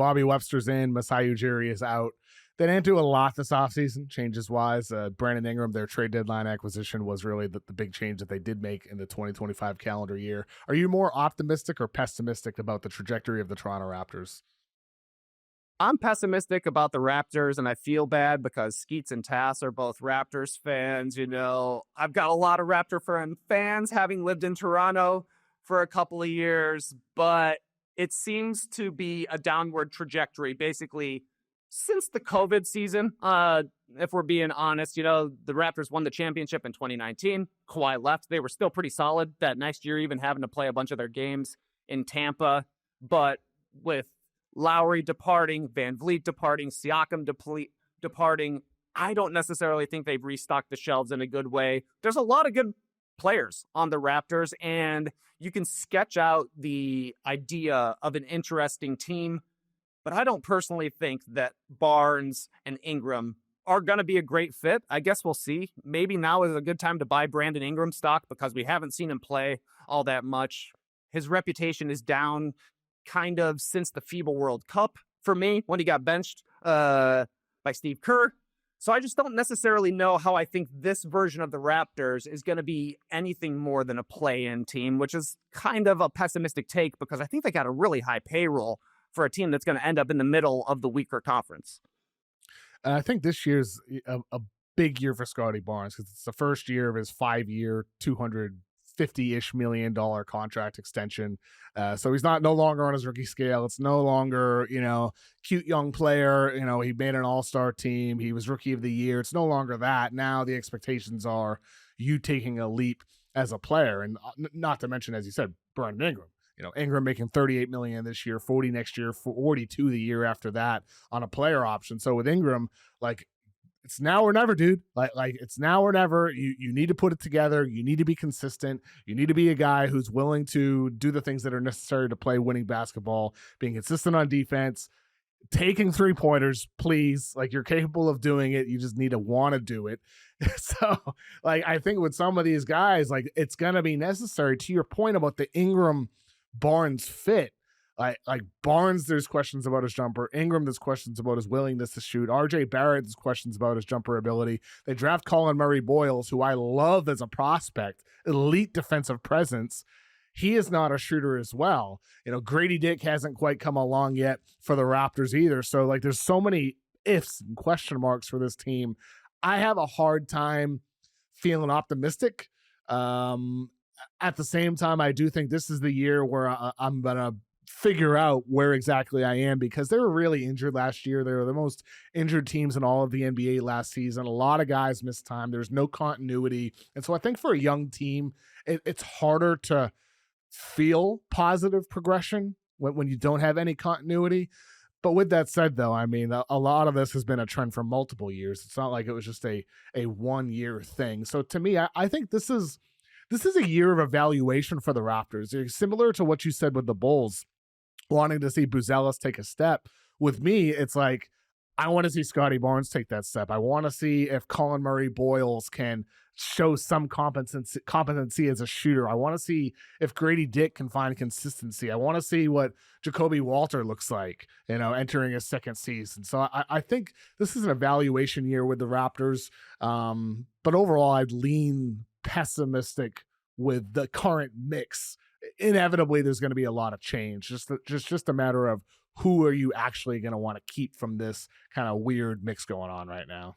Bobby Webster's in, Masai Ujiri is out. They didn't do a lot this offseason, changes-wise. Brandon Ingram, their trade deadline acquisition, was really the big change that they did make in the 2025 calendar year. Are you more optimistic or pessimistic about the trajectory of the Toronto Raptors? I'm pessimistic about the Raptors, and I feel bad because Skeets and Tass are both Raptors fans. You know, I've got a lot of Raptor fans having lived in Toronto for a couple of years, but it seems to be a downward trajectory, basically, since the COVID season. If we're being honest, you know, the Raptors won the championship in 2019. Kawhi left. They were still pretty solid that next year, even having to play a bunch of their games in Tampa. But with Lowry departing, Van Vliet departing, Siakam departing, I don't necessarily think they've restocked the shelves in a good way. There's a lot of good players on the Raptors, and you can sketch out the idea of an interesting team, but I don't personally think that Barnes and Ingram are going to be a great fit. I guess we'll see. Maybe now is a good time to buy Brandon Ingram stock because we haven't seen him play all that much. His reputation is down kind of since the FIBA World Cup for me when he got benched by Steve Kerr. So I just don't necessarily know how I think this version of the Raptors is going to be anything more than a play-in team, which is kind of a pessimistic take because I think they got a really high payroll for a team that's going to end up in the middle of the weaker conference. I think this year's a big year for Scottie Barnes because it's the first year of his 5-year, $250-ish million contract extension. So he's no longer on his rookie scale. It's no longer, cute young player. He made an all-star team. He was rookie of the year. It's no longer that. Now the expectations are you taking a leap as a player. And not to mention, as you said, Brandon Ingram. Ingram making $38 million this year, $40 next year, $42 the year after that on a player option. So with Ingram, it's now or never, dude. It's now or never. You need to put it together. You need to be consistent. You need to be a guy who's willing to do the things that are necessary to play winning basketball, being consistent on defense, taking 3-pointers, please. You're capable of doing it. You just need to want to do it. So, I think with some of these guys, it's going to be necessary. To your point about the Ingram Barnes fit, like Barnes, there's questions about his jumper. Ingram, there's questions about his willingness to shoot. RJ Barrett, there's questions about his jumper ability. They draft Colin Murray-Boyles, who I love as a prospect, elite defensive presence. He is not a shooter as well. Gradey Dick hasn't quite come along yet for the Raptors either. So there's so many ifs and question marks for this team. I have a hard time feeling optimistic. At the same time, I do think this is the year where I'm going to figure out where exactly I am because they were really injured last year. They were the most injured teams in all of the NBA last season. A lot of guys missed time. There's no continuity. And so I think for a young team, it's harder to feel positive progression when you don't have any continuity. But with that said, though, I mean, a lot of this has been a trend for multiple years. It's not like it was just a 1-year thing. So to me, I think this is a year of evaluation for the Raptors. Similar to what you said with the Bulls, wanting to see Buzelis take a step. With me, it's I want to see Scottie Barnes take that step. I want to see if Colin Murray-Boyles can show some competency as a shooter. I want to see if Gradey Dick can find consistency. I want to see what Jacoby Walter looks like, entering his second season. So I think this is an evaluation year with the Raptors. But overall, I'd lean pessimistic with the current mix. Inevitably, there's going to be a lot of change. Just a matter of who are you actually going to want to keep from this kind of weird mix going on right now.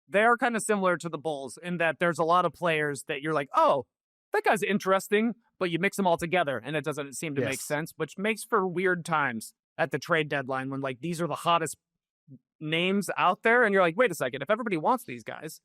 They are kind of similar to the Bulls in that there's a lot of players that you're like, oh, that guy's interesting, but you mix them all together and it doesn't seem to make sense, which makes for weird times at the trade deadline when these are the hottest names out there. And you're like, wait a second, if everybody wants these guys,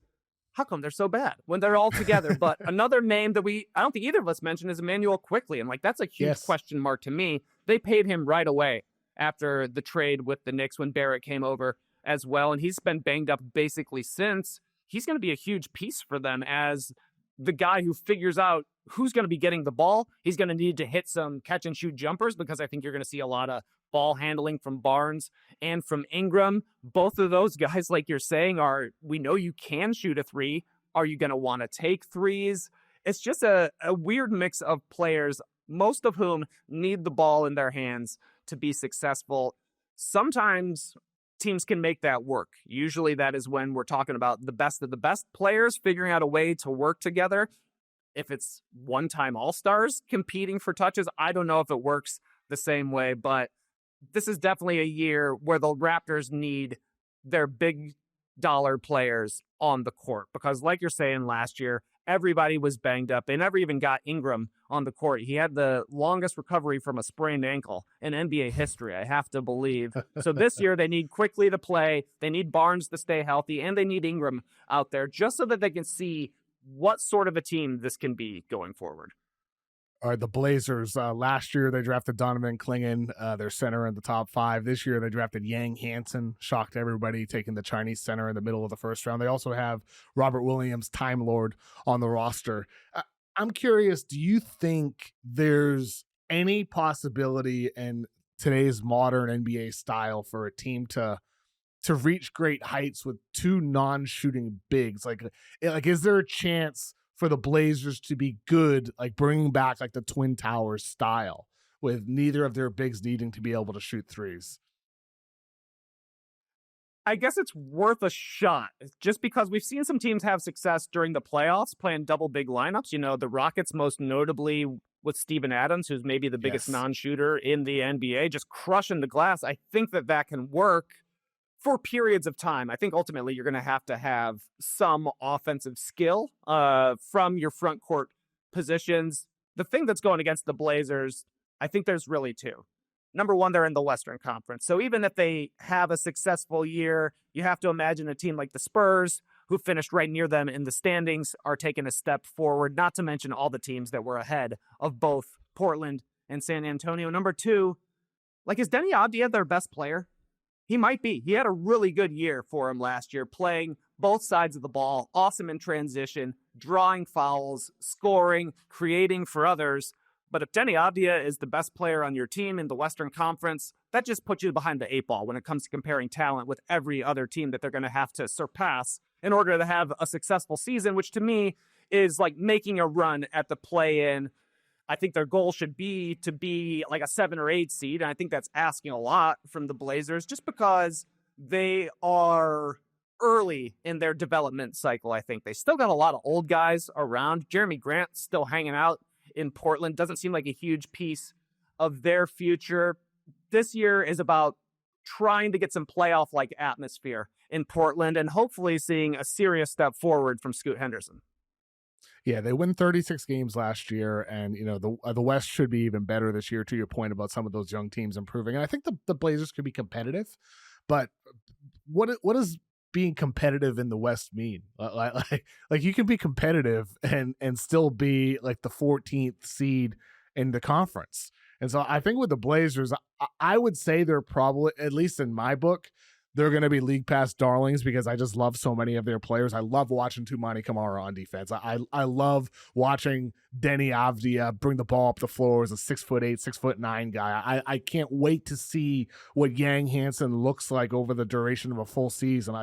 how come they're so bad when they're all together? But another name that I don't think either of us mentioned is Immanuel Quickley. And that's a huge question mark to me. They paid him right away after the trade with the Knicks when Barrett came over as well. And he's been banged up basically since. He's going to be a huge piece for them as the guy who figures out who's going to be getting the ball. He's going to need to hit some catch and shoot jumpers because I think you're going to see a lot of ball handling from Barnes and from Ingram. Both of those guys, like you're saying, we know you can shoot a 3. Are you going to want to take 3s? It's just a weird mix of players, most of whom need the ball in their hands to be successful. sometimes teams can make that work. Usually that is when we're talking about the best of the best players figuring out a way to work together. If it's one-time all-stars competing for touches, I don't know if it works the same way, but this is definitely a year where the Raptors need their big dollar players on the court, because like you're saying, last year, everybody was banged up. They never even got Ingram on the court. He had the longest recovery from a sprained ankle in NBA history, I have to believe. So this year, they need Quickley to play, they need Barnes to stay healthy, and they need Ingram out there just so that they can see what sort of a team this can be going forward. All right, the Blazers, last year they drafted Donovan Clingan, their center in the top 5. This year they drafted Hansen, shocked everybody, taking the Chinese center in the middle of the first round. They also have Robert Williams, Time Lord, on the roster. I'm curious, do you think there's any possibility in today's modern NBA style for a team to reach great heights with 2 non-shooting bigs? Like, is there a chance for the Blazers to be good, like bringing back like the Twin Towers style with neither of their bigs needing to be able to shoot threes? I guess it's worth a shot, just because we've seen some teams have success during the playoffs playing double big lineups. You know, the Rockets most notably with Steven Adams, who's maybe the biggest non-shooter in the NBA, just crushing the glass. I think that can work for periods of time. I think ultimately you're going to have some offensive skill from your front court positions. The thing that's going against the Blazers, I think there's really 2. Number one, they're in the Western Conference. So even if they have a successful year, you have to imagine a team like the Spurs, who finished right near them in the standings, are taking a step forward, not to mention all the teams that were ahead of both Portland and San Antonio. Number 2, like, is Denny Avdija their best player? He might be. He had a really good year for him last year, playing both sides of the ball, awesome in transition, drawing fouls, scoring, creating for others. But if Denny Avdija is the best player on your team in the Western Conference, that just puts you behind the 8 ball when it comes to comparing talent with every other team that they're going to have to surpass in order to have a successful season, which to me is like making a run at the play-in. I think their goal should be to be like a 7 or 8 seed. And I think that's asking a lot from the Blazers just because they are early in their development cycle. I think they still got a lot of old guys around. Jeremy Grant still hanging out in Portland. Doesn't seem like a huge piece of their future. This year is about trying to get some playoff-like atmosphere in Portland and hopefully seeing a serious step forward from Scoot Henderson. Yeah, they win 36 games last year, and you know the West should be even better this year. To your point about some of those young teams improving, and I think the Blazers could be competitive, but what does being competitive in the West mean? Like you can be competitive and still be like the 14th seed in the conference, and so I think with the Blazers, I would say they're probably, at least in my book, they're going to be league pass darlings because I just love so many of their players. I love watching Toumani Camara on defense. I love watching Denny Avdija bring the ball up the floor as a 6'8", 6'9" guy. I can't wait to see what Yang Hansen looks like over the duration of a full season.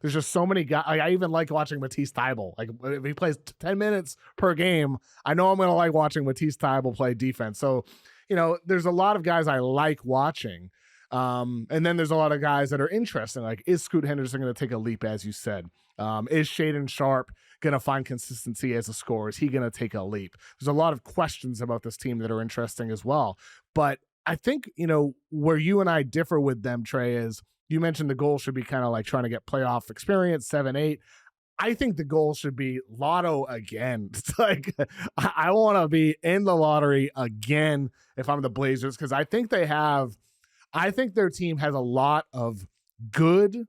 There's just so many guys. I even like watching Matisse Thybulle. Like if he plays 10 minutes per game, I know I'm going to like watching Matisse Thybulle play defense. So, you know, there's a lot of guys I like watching. And then there's a lot of guys that are interesting. Like, is Scoot Henderson going to take a leap, as you said? Is Shaedon Sharpe going to find consistency as a scorer? Is he going to take a leap? There's a lot of questions about this team that are interesting as well. But I think, you know, where you and I differ with them, Trey, is you mentioned the goal should be kind of like trying to get playoff experience, 7-8. I think the goal should be lotto again. It's like, I want to be in the lottery again if I'm the Blazers, because I think their team has a lot of good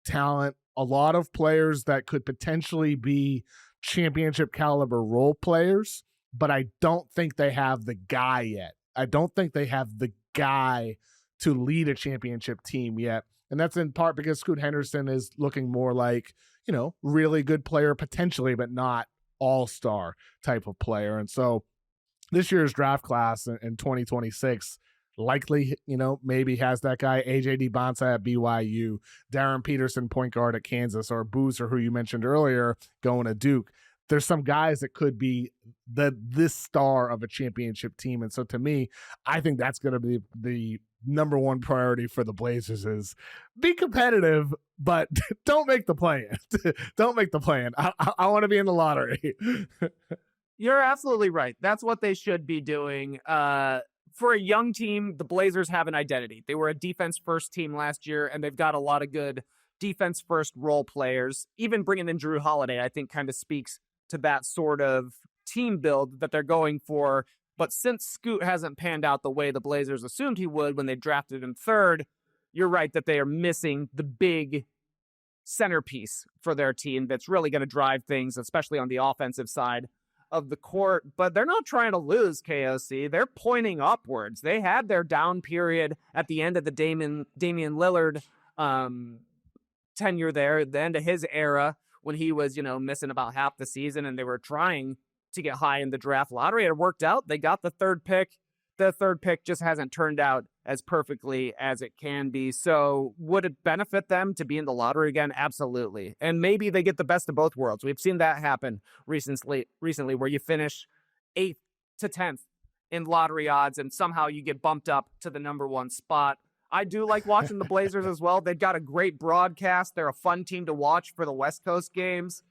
talent, a lot of players that could potentially be championship caliber role players, but I don't think they have the guy yet. I don't think they have the guy to lead a championship team yet. And that's in part because Scoot Henderson is looking more like, you know, really good player potentially, but not all-star type of player. And so this year's draft class in 2026 likely, you know, maybe has that guy AJ Dibonsa at BYU, Darren Peterson, point guard at Kansas, or Boozer, who you mentioned earlier, going to Duke. there's some guys that could be this star of a championship team. And so to me, I think that's going to be the number one priority for the Blazers is be competitive, but don't make the play-in. Don't make the play-in. I want to be in the lottery. You're absolutely right. That's what they should be doing. For a young team, the Blazers have an identity. They were a defense-first team last year, and they've got a lot of good defense-first role players. Even bringing in Drew Holiday, I think, kind of speaks to that sort of team build that they're going for. But since Scoot hasn't panned out the way the Blazers assumed he would when they drafted him third, you're right that they are missing the big centerpiece for their team that's really going to drive things, especially on the offensive side of the court. But they're not trying to lose, KOC. They're pointing upwards. They had their down period at the end of the Damian Lillard tenure there, the end of his era, when he was, missing about half the season, and they were trying to get high in the draft lottery. It worked out. They got the third pick. The third pick just hasn't turned out as perfectly as it can be. So would it benefit them to be in the lottery again? Absolutely. And maybe they get the best of both worlds. We've seen that happen recently where you finish 8th to 10th in lottery odds and somehow you get bumped up to the number one spot. I do like watching the Blazers as well. They've got a great broadcast. They're a fun team to watch for the West Coast games.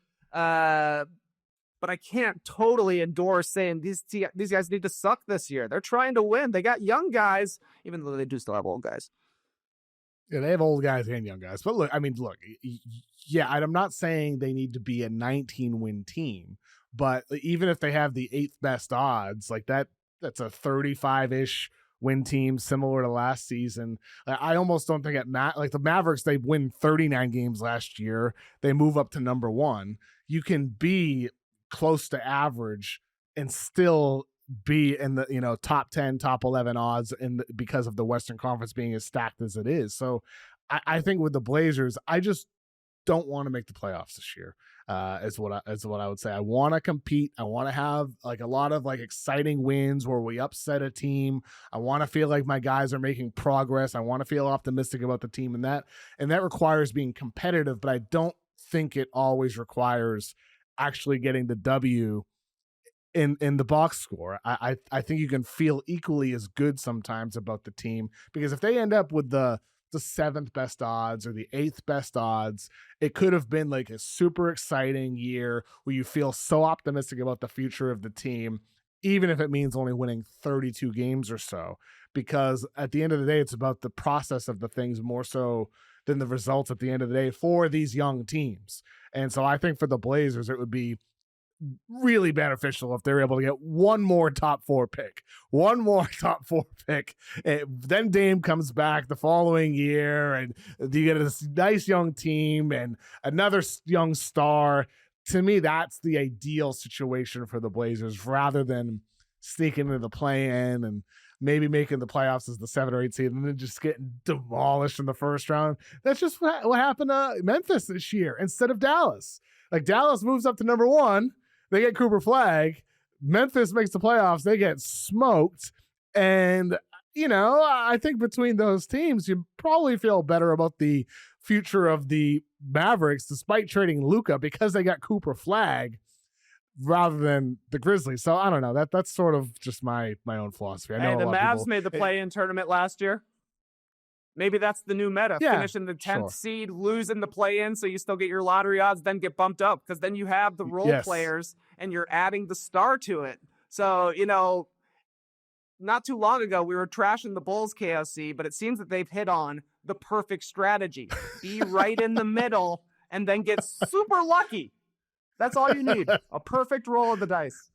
But I can't totally endorse saying these guys need to suck this year. They're trying to win. They got young guys, even though they do still have old guys. Yeah, they have old guys and young guys. But look, yeah, I'm not saying they need to be a 19-win team. But even if they have the 8th best odds, like that's a 35-ish win team similar to last season. I almost don't think like the Mavericks, they win 39 games last year. They move up to number 1. You can be close to average and still be in the top 10, top 11 odds because of the Western Conference being as stacked as it is. So I think with the Blazers, I just don't want to make the playoffs this year. Is what I would say. I want to compete. I want to have like a lot of like exciting wins where we upset a team. I want to feel like my guys are making progress. I want to feel optimistic about the team, and that requires being competitive. But I don't think it always requires actually getting the W in the box score. I think you can feel equally as good sometimes about the team, because if they end up with the 7th best odds or the 8th best odds, it could have been like a super exciting year where you feel so optimistic about the future of the team, even if it means only winning 32 games or so, because at the end of the day, it's about the process of the things more so than the results at the end of the day for these young teams. And so I think for the Blazers, it would be really beneficial if they're able to get one more top 4 pick. Then Dame comes back the following year and you get this nice young team and another young star. To me, that's the ideal situation for the Blazers, rather than sneaking into the play-in and maybe making the playoffs as the 7 or 8 seed and then just getting demolished in the first round. That's just what happened to Memphis this year instead of Dallas. Like, Dallas moves up to number 1. They get Cooper Flag. Memphis makes the playoffs. They get smoked. And, I think between those teams, you probably feel better about the future of the Mavericks, despite trading Luka, because they got Cooper Flag rather than the Grizzlies. So I don't know. That's sort of just my own philosophy. I know the Mavs made the play-in tournament last year. Maybe that's the new meta. Yeah, finishing the 10th seed, losing the play-in, so you still get your lottery odds, then get bumped up, because then you have the role players and you're adding the star to it. So, not too long ago, we were trashing the Bulls, KOC, but it seems that they've hit on the perfect strategy. Be right in the middle and then get super lucky. That's all you need. A perfect roll of the dice.